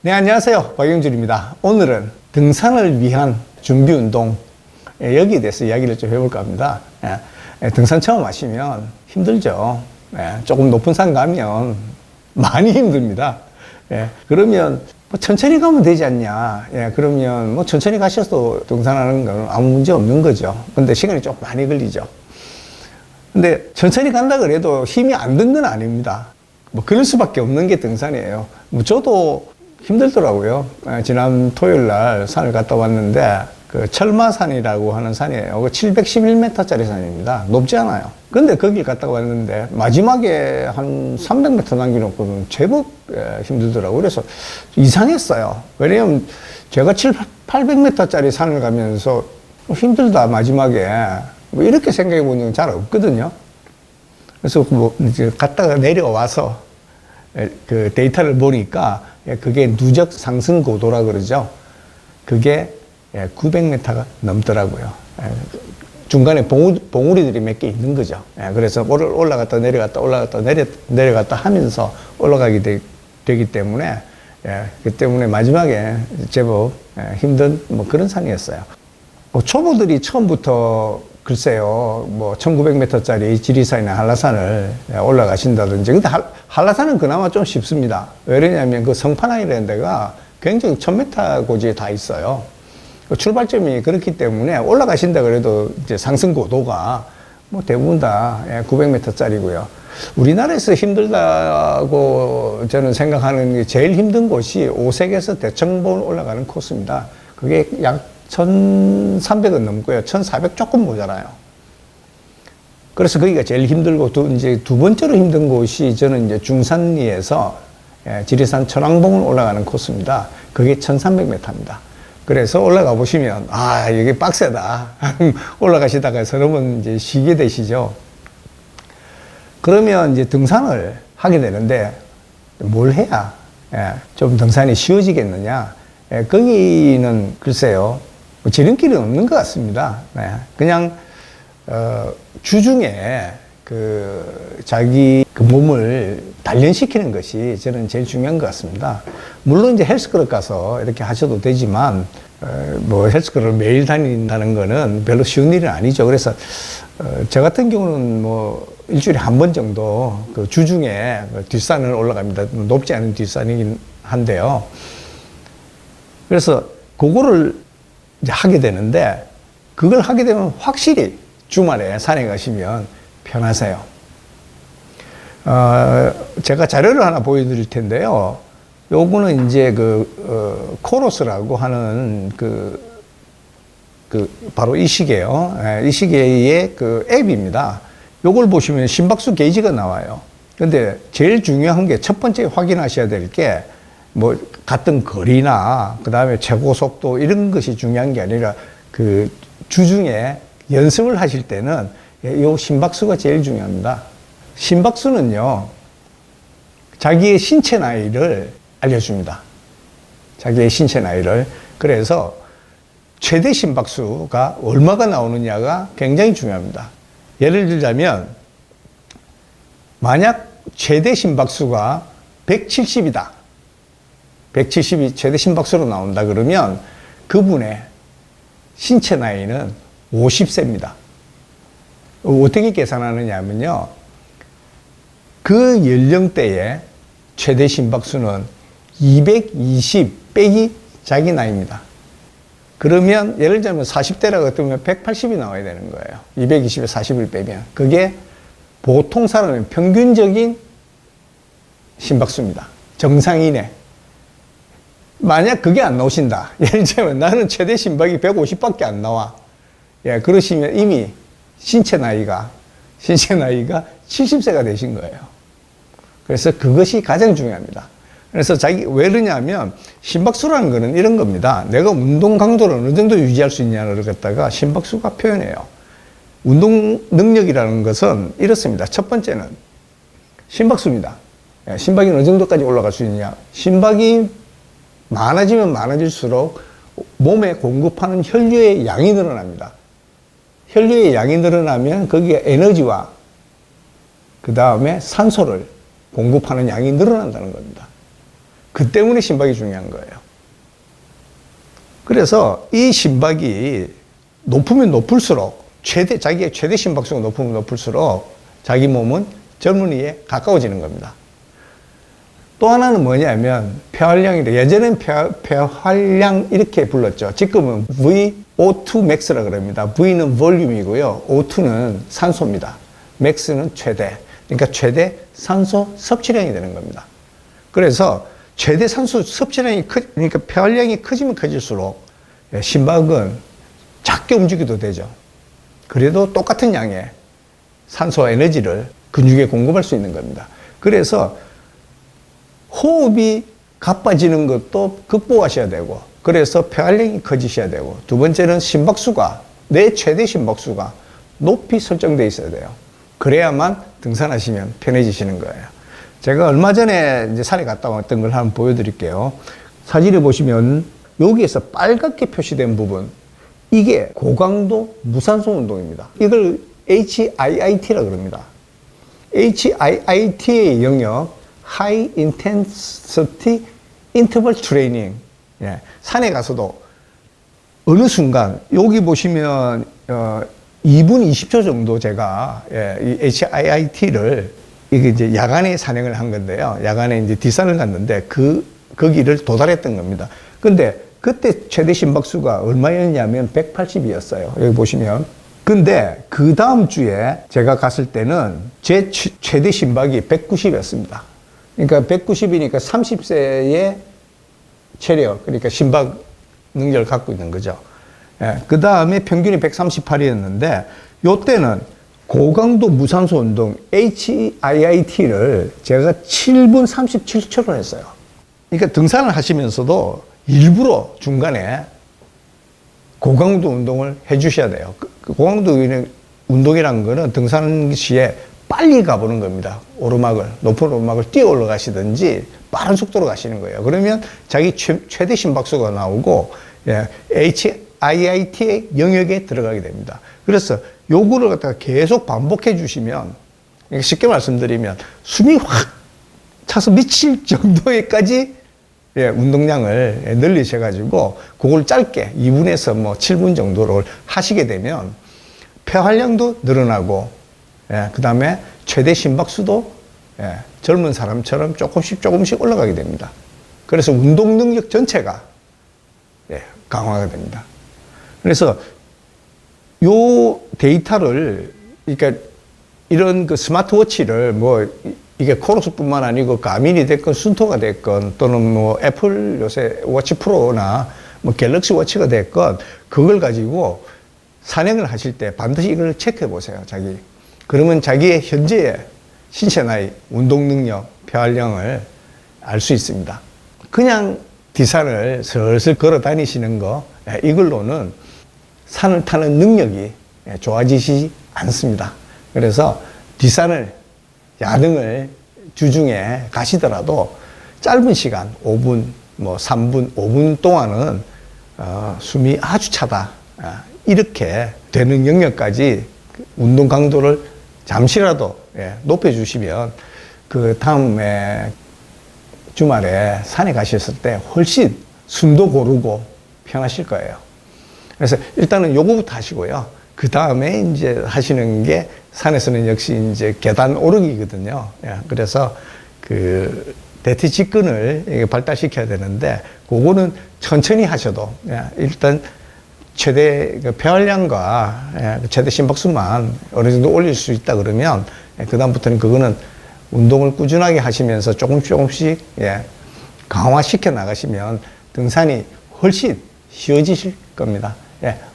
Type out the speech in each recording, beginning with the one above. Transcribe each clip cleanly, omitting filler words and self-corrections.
네, 안녕하세요. 박영준입니다. 오늘은 등산을 위한 준비 운동, 여기에 대해서 이야기를 좀 해볼까 합니다. 등산 처음 하시면 힘들죠. 조금 높은 산 가면 많이 힘듭니다. 그러면 뭐 천천히 가면 되지 않냐. 그러면 뭐 천천히 가셔도 등산하는 건 아무 문제 없는 거죠. 근데 시간이 좀 많이 걸리죠. 근데 천천히 간다 그래도 힘이 안 든 건 아닙니다. 뭐 그럴 수밖에 없는 게 등산이에요. 뭐 저도 힘들더라고요. 지난 토요일 날 산을 갔다 왔는데 그 철마산이라고 하는 산이에요. 711m짜리 산입니다. 높지 않아요. 근데 거길 갔다 왔는데 마지막에 한 300m 남겨놓고는 제법 힘들더라고요. 그래서 이상했어요. 왜냐면 제가 800m짜리 산을 가면서 힘들다 마지막에 뭐 이렇게 생각해 본 적은 잘 없거든요. 그래서 뭐 이제 갔다가 내려와서 그 데이터를 보니까 그게 누적 상승 고도라 그러죠. 그게 900m가 넘더라고요. 중간에 봉우리들이 몇 개 있는 거죠. 그래서 올라갔다 내려갔다 올라갔다 내려갔다 하면서 올라가게 되기 때문에 그 때문에 마지막에 제법 힘든 뭐 그런 산이었어요. 초보들이 처음부터 글쎄요, 뭐 1900m짜리 지리산이나 한라산을 올라가신다든지. 근데 한라산은 그나마 좀 쉽습니다. 왜냐면 그 성판항이라는 데가 굉장히 1000m 고지에 다 있어요. 출발점이 그렇기 때문에 올라가신다 그래도 이제 상승 고도가 뭐 대부분 다 900m짜리고요. 우리나라에서 힘들다고 저는 생각하는 게 제일 힘든 곳이 오색에서 대청봉 올라가는 코스입니다. 그게 약 1300은 넘고요. 1400 조금 모자라요. 그래서 거기가 제일 힘들고, 이제 두 번째로 힘든 곳이 저는 이제 중산리에서 지리산 천왕봉을 올라가는 코스입니다. 그게 1300m입니다. 그래서 올라가 보시면, 이게 빡세다. 올라가시다가 여러분 이제 쉬게 되시죠. 그러면 이제 등산을 하게 되는데, 뭘 해야 좀 등산이 쉬워지겠느냐? 거기는 글쎄요, 뭐 지름길은 없는 것 같습니다. 그냥 주중에 자기 몸을 단련시키는 것이 저는 제일 중요한 것 같습니다. 물론 이제 헬스클럽 가서 이렇게 하셔도 되지만 뭐 헬스클럽을 매일 다닌다는 거는 별로 쉬운 일은 아니죠. 그래서 저 같은 경우는 뭐 일주일에 한 번 정도 그 주중에 뒷산을 올라갑니다. 높지 않은 뒷산이긴 한데요. 그래서 그거를 이제 하게 되는데, 그걸 하게 되면 확실히 주말에 산에 가시면 편하세요. 제가 자료를 하나 보여드릴 텐데요. 요거는 이제 코로스라고 하는 바로 이 시계요. 이 시계의 그 앱입니다. 요걸 보시면 심박수 게이지가 나와요. 근데 제일 중요한 게 첫 번째 확인하셔야 될 게 뭐 갔던 거리나 그 다음에 최고 속도 이런 것이 중요한 게 아니라 그 주중에 연습을 하실 때는 요 심박수가 제일 중요합니다. 심박수는요, 자기의 신체 나이를 알려줍니다. 자기의 신체 나이를. 그래서 최대 심박수가 얼마가 나오느냐가 굉장히 중요합니다. 예를 들자면 만약 최대 심박수가 170이다. 170이 최대 심박수로 나온다 그러면 그분의 신체 나이는 50세입니다. 어떻게 계산하느냐 하면요, 그 연령대의 최대 심박수는 220 빼기 자기 나이입니다. 그러면 예를 들면 40대라고 뜨면 180이 나와야 되는 거예요. 220에 40을 빼면. 그게 보통 사람의 평균적인 심박수입니다. 정상인의. 만약 그게 안 나오신다. 예를 들면 나는 최대 심박이 150밖에 안 나와. 그러시면 이미 신체 나이가 70세가 되신 거예요. 그래서 그것이 가장 중요합니다. 그래서 왜 그러냐면 심박수라는 거는 이런 겁니다. 내가 운동 강도를 어느 정도 유지할 수 있냐를 갖다가 심박수가 표현해요. 운동 능력이라는 것은 이렇습니다. 첫 번째는 심박수입니다. 심박이 어느 정도까지 올라갈 수 있냐. 심박이 많아지면 많아질수록 몸에 공급하는 혈류의 양이 늘어납니다. 혈류의 양이 늘어나면 거기에 에너지와 그 다음에 산소를 공급하는 양이 늘어난다는 겁니다. 그 때문에 심박이 중요한 거예요. 그래서 이 심박이 높으면 높을수록 자기의 최대 심박수가 높으면 높을수록 자기 몸은 젊은이에 가까워지는 겁니다. 또 하나는 뭐냐면 폐활량인데 예전엔 폐활량 이렇게 불렀죠. 지금은 VO2 max라 그럽니다. V는 볼륨이고요. O2는 산소입니다. max는 최대. 그러니까 최대 산소 섭취량이 되는 겁니다. 그래서 최대 산소 섭취량이 그러니까 폐활량이 커지면 커질수록 심박은 작게 움직여도 되죠. 그래도 똑같은 양의 산소와 에너지를 근육에 공급할 수 있는 겁니다. 그래서 호흡이 가빠지는 것도 극복하셔야 되고, 그래서 폐활량이 커지셔야 되고, 두 번째는 심박수가, 내 최대 심박수가 높이 설정되어 있어야 돼요. 그래야만 등산하시면 편해지시는 거예요. 제가 얼마 전에 이제 산에 갔다 왔던 걸 한번 보여드릴게요. 사진을 보시면 여기에서 빨갛게 표시된 부분, 이게 고강도 무산소 운동입니다. 이걸 HIIT라고 그럽니다. HIIT의 영역, High Intensity Interval Training. 예, 산에 가서도 어느 순간, 여기 보시면 2분 20초 정도 제가 이 HIIT를 이게 이제 야간에 산행을 한 건데요. 야간에 이제 뒷산을 갔는데 거기를 도달했던 겁니다. 근데 그때 최대 심박수가 얼마였냐면 180이었어요. 여기 보시면. 근데 그 다음 주에 제가 갔을 때는 제 최대 심박이 190이었습니다. 그러니까 190이니까 30세의 체력, 그러니까 심박 능력을 갖고 있는 거죠. 예, 그 다음에 평균이 138이었는데, 요때는 고강도 무산소 운동 HIIT를 제가 7분 37초를 했어요. 그러니까 등산을 하시면서도 일부러 중간에 고강도 운동을 해 주셔야 돼요. 고강도 운동이라는 거는 등산 시에 빨리 가보는 겁니다. 오르막을, 높은 오르막을 뛰어 올라가시든지 빠른 속도로 가시는 거예요. 그러면 자기 최대 심박수가 나오고, HIIT의 영역에 들어가게 됩니다. 그래서 요거를 갖다가 계속 반복해 주시면, 쉽게 말씀드리면 숨이 확 차서 미칠 정도에까지 운동량을 늘리셔가지고 그걸 짧게 2분에서 뭐 7분 정도를 하시게 되면 폐활량도 늘어나고, 그 다음에 최대 심박수도 젊은 사람처럼 조금씩 올라가게 됩니다. 그래서 운동 능력 전체가 강화가 됩니다. 그래서 요 데이터를, 그러니까 이런 그 스마트워치를 뭐 이게 코로스뿐만 아니고 가민이 됐건 순토가 됐건 또는 뭐 애플 요새 워치 프로나 뭐 갤럭시 워치가 됐건 그걸 가지고 산행을 하실 때 반드시 이걸 체크해 보세요. 그러면 자기의 현재의 신체 나이, 운동 능력, 폐활량을 알 수 있습니다. 그냥 뒷산을 슬슬 걸어 다니시는 거, 이걸로는 산을 타는 능력이 좋아지지 않습니다. 그래서 뒷산을, 야등을 주중에 가시더라도 짧은 시간, 5분, 뭐 3분, 5분 동안은 숨이 아주 차다. 이렇게 되는 영역까지 운동 강도를 잠시라도 높여주시면 그 다음에 주말에 산에 가셨을 때 훨씬 숨도 고르고 편하실 거예요. 그래서 일단은 요거부터 하시고요. 그 다음에 이제 하시는 게 산에서는 역시 이제 계단 오르기거든요. 그래서 그 대퇴 직근을 발달시켜야 되는데 그거는 천천히 하셔도 일단 최대 폐활량과 최대 심박수만 어느 정도 올릴 수 있다 그러면 그 다음부터는 그거는 운동을 꾸준하게 하시면서 조금씩 강화시켜 나가시면 등산이 훨씬 쉬워지실 겁니다.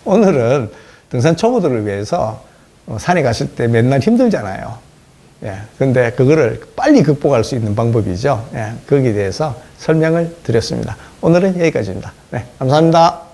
오늘은 등산 초보들을 위해서 산에 갔을 때 맨날 힘들잖아요. 근데 그거를 빨리 극복할 수 있는 방법이죠. 거기에 대해서 설명을 드렸습니다. 오늘은 여기까지입니다. 감사합니다.